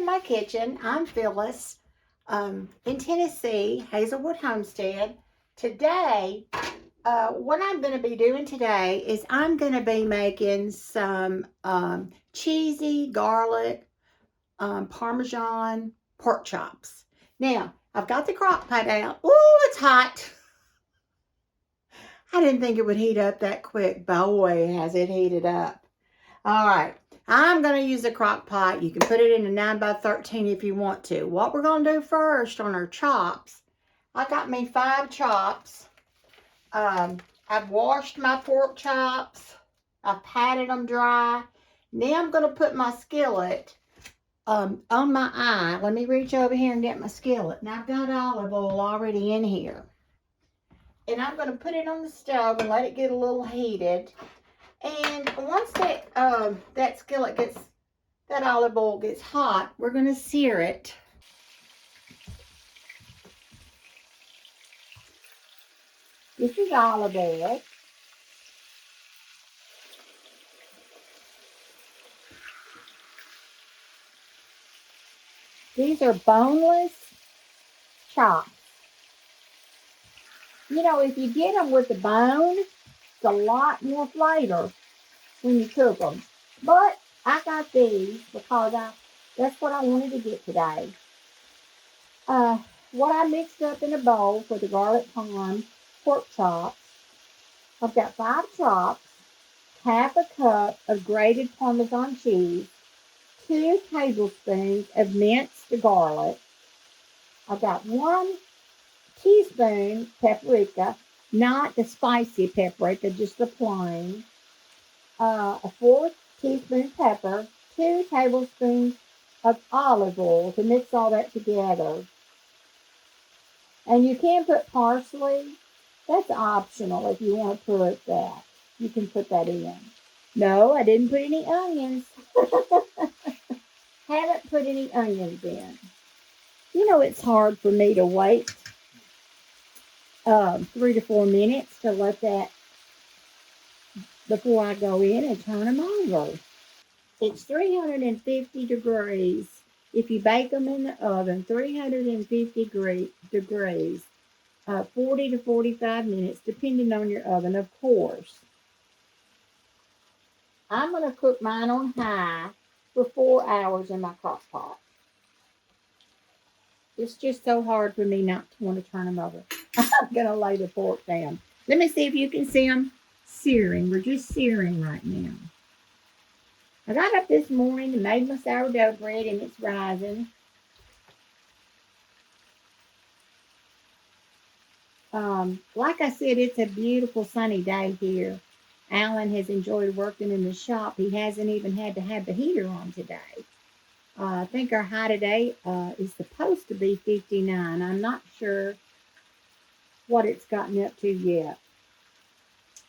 my kitchen. I'm Phyllis in Tennessee, Hazelwood Homestead. Today, what I'm going to be doing today is I'm going to be making some cheesy garlic Parmesan pork chops. Now, I've got the crock pot out. Ooh, it's hot. I didn't think it would heat up that quick. Boy, has it heated up. All right, I'm going to use a crock pot. You can put it in a 9x13 if you want to. What we're going to do first on our chops, I got me 5 chops. I've washed my pork chops. I've patted them dry. Now I'm going to put my skillet on my eye. Let me reach over here and get my skillet. Now I've got olive oil already in here. And I'm going to put it on the stove and let it get a little heated. And once that skillet gets, that olive oil gets hot, we're going to sear it. This is olive oil. These are boneless chops. You know, if you get them with the bone, it's a lot more flavor when you cook them. But I got these because that's what I wanted to get today. What I mixed up in a bowl for the garlic parm pork chops, I've got 5 chops, half a cup of grated Parmesan cheese, 2 tablespoons of minced garlic. I've got 1 teaspoon paprika, not the spicy paprika, just the plain. A 4th teaspoon pepper, 2 tablespoons of olive oil to mix all that together. And you can put parsley. That's optional if you want to put that. You can put that in. No, I didn't put any onions. Haven't put any onions in. You know, it's hard for me to wait 3 to 4 minutes to let that before I go in and turn them over. It's 350 degrees. If you bake them in the oven, 350 degrees, 40 to 45 minutes, depending on your oven, of course. I'm going to cook mine on high for 4 hours in my crock pot. It's just so hard for me not to want to turn them over. I'm going to lay the pork down. Let me see if you can see them searing. We're just searing right now. I got up this morning and made my sourdough bread, and it's rising. Like I said, it's a beautiful sunny day here. Alan has enjoyed working in the shop. He hasn't even had to have the heater on today. I think our high today is supposed to be 59. I'm not sure what it's gotten up to yet.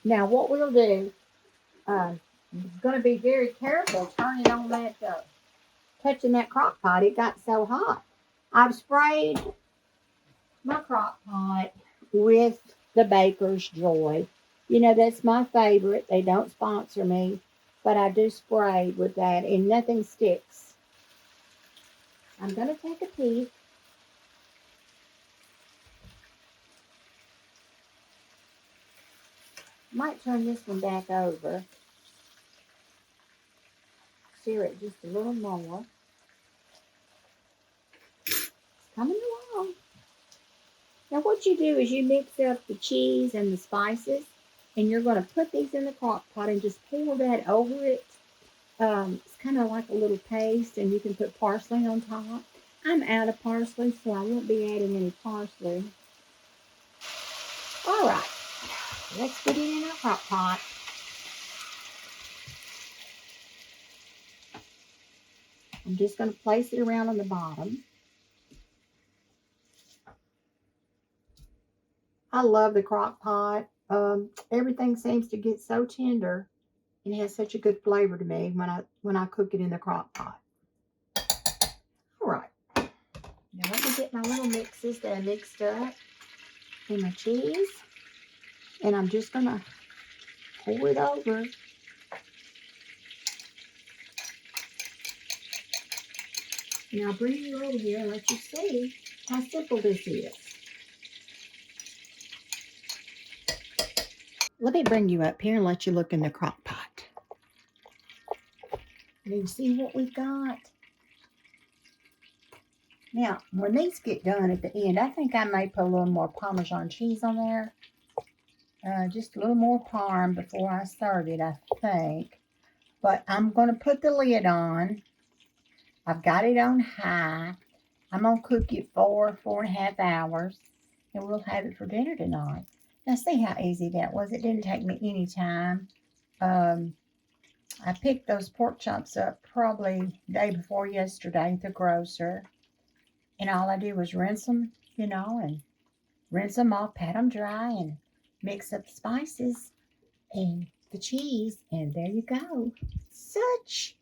Now, what we'll do, is going to be very careful turning on that, touching that crock pot. It got so hot. I've sprayed my crock pot with the Baker's Joy. You know, that's my favorite. They don't sponsor me, but I do spray with that, and nothing sticks. I'm going to take a peek. Might turn this one back over. Sear it just a little more. It's coming along. Now what you do is you mix up the cheese and the spices, and you're going to put these in the crock pot and just pour that over it. It's kind of like a little paste, and you can put parsley on top. I'm out of parsley, so I won't be adding any parsley. All right, let's get it in our crock pot. I'm just going to place it around on the bottom. I love the crock pot. Everything seems to get so tender and has such a good flavor to me when I cook it in the crock pot. All right. Now let me get my little mixes that I mixed up and my cheese. And I'm just going to pour it over. And I'll bring you over here and let you see how simple this is. Let me bring you up here and let you look in the crock pot. And you see what we've got? Now, when these get done at the end, I think I may put a little more Parmesan cheese on there. Just a little more parm before I serve it, I think. But I'm going to put the lid on. I've got it on high. I'm going to cook it 4.5 hours. And we'll have it for dinner tonight. Now, see how easy that was. It didn't take me any time. I picked those pork chops up probably the day before yesterday at the grocer. And all I did was rinse them, and rinse them off, pat them dry, and mix up the spices and the cheese. And there you go. Such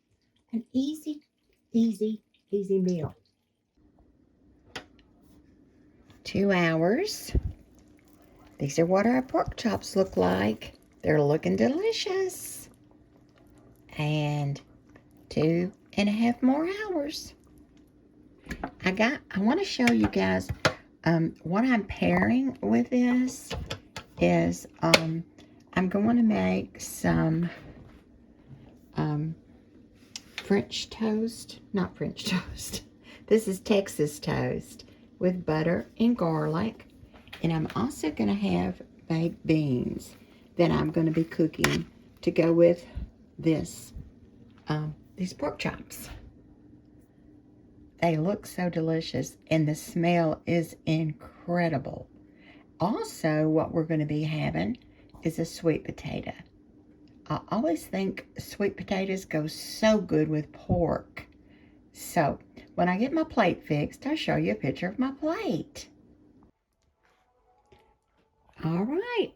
an easy meal. 2 hours. These are what our pork chops look like. They're looking delicious. And 2.5 more hours. I want to show you guys what I'm pairing with this is I'm going to make some French toast. Not French toast. This is Texas toast with butter and garlic. And I'm also going to have baked beans that I'm going to be cooking to go with this these pork chops. They look so delicious, and the smell is incredible. Also, what we're going to be having is a sweet potato. I always think sweet potatoes go so good with pork. So, when I get my plate fixed, I'll show you a picture of my plate. All right.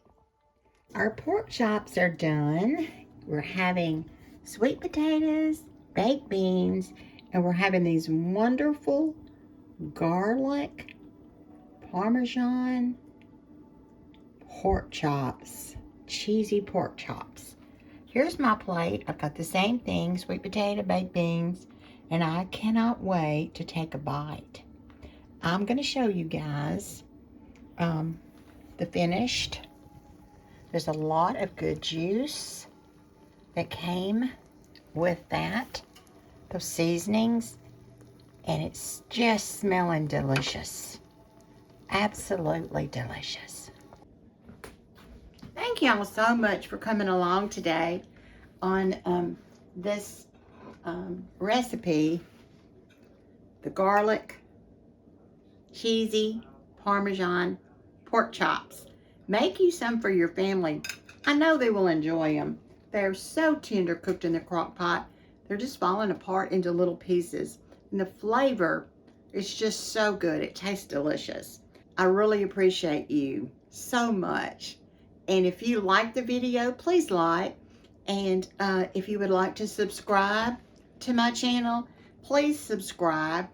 Our pork chops are done. We're having sweet potatoes, baked beans, and we're having these wonderful garlic Parmesan pork chops, cheesy pork chops. Here's my plate. I've got the same thing, sweet potato, baked beans, and I cannot wait to take a bite. I'm going to show you guys the finished. There's a lot of good juice that came with that, those seasonings, and it's just smelling delicious. Absolutely delicious. Thank y'all so much for coming along today on this recipe, the garlic, cheesy, Parmesan pork chops. Make you some for your family. I know they will enjoy them. They're so tender cooked in the crock pot. They're just falling apart into little pieces. And the flavor is just so good. It tastes delicious. I really appreciate you so much. And if you like the video, please like. And if you would like to subscribe to my channel, please subscribe.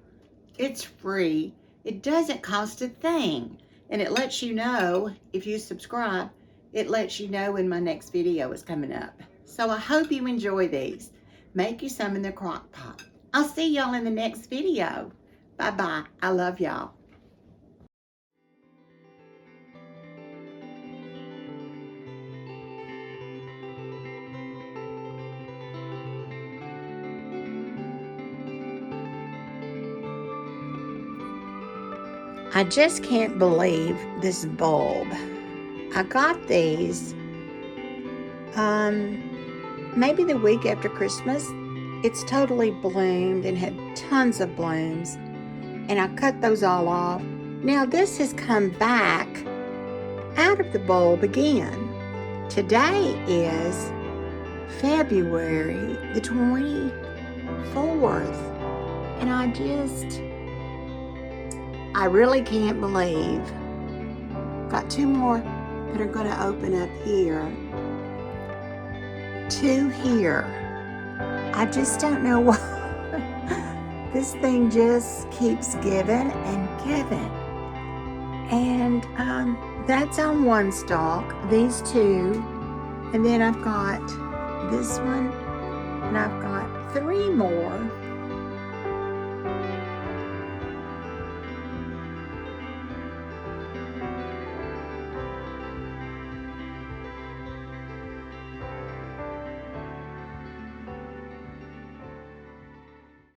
It's free. It doesn't cost a thing. And it lets you know, if you subscribe, it lets you know when my next video is coming up. So I hope you enjoy these. Make you some in the crock pot. I'll see y'all in the next video. Bye-bye. I love y'all. I just can't believe this bulb. I got these maybe the week after Christmas. It's totally bloomed and had tons of blooms, and I cut those all off. Now this has come back out of the bulb again. Today is February the 24th, and I really can't believe. Got 2 more that are going to open up here. 2 here. I just don't know why. This thing just keeps giving and giving. And that's on one stalk, these 2. And then I've got this one, and I've got 3 more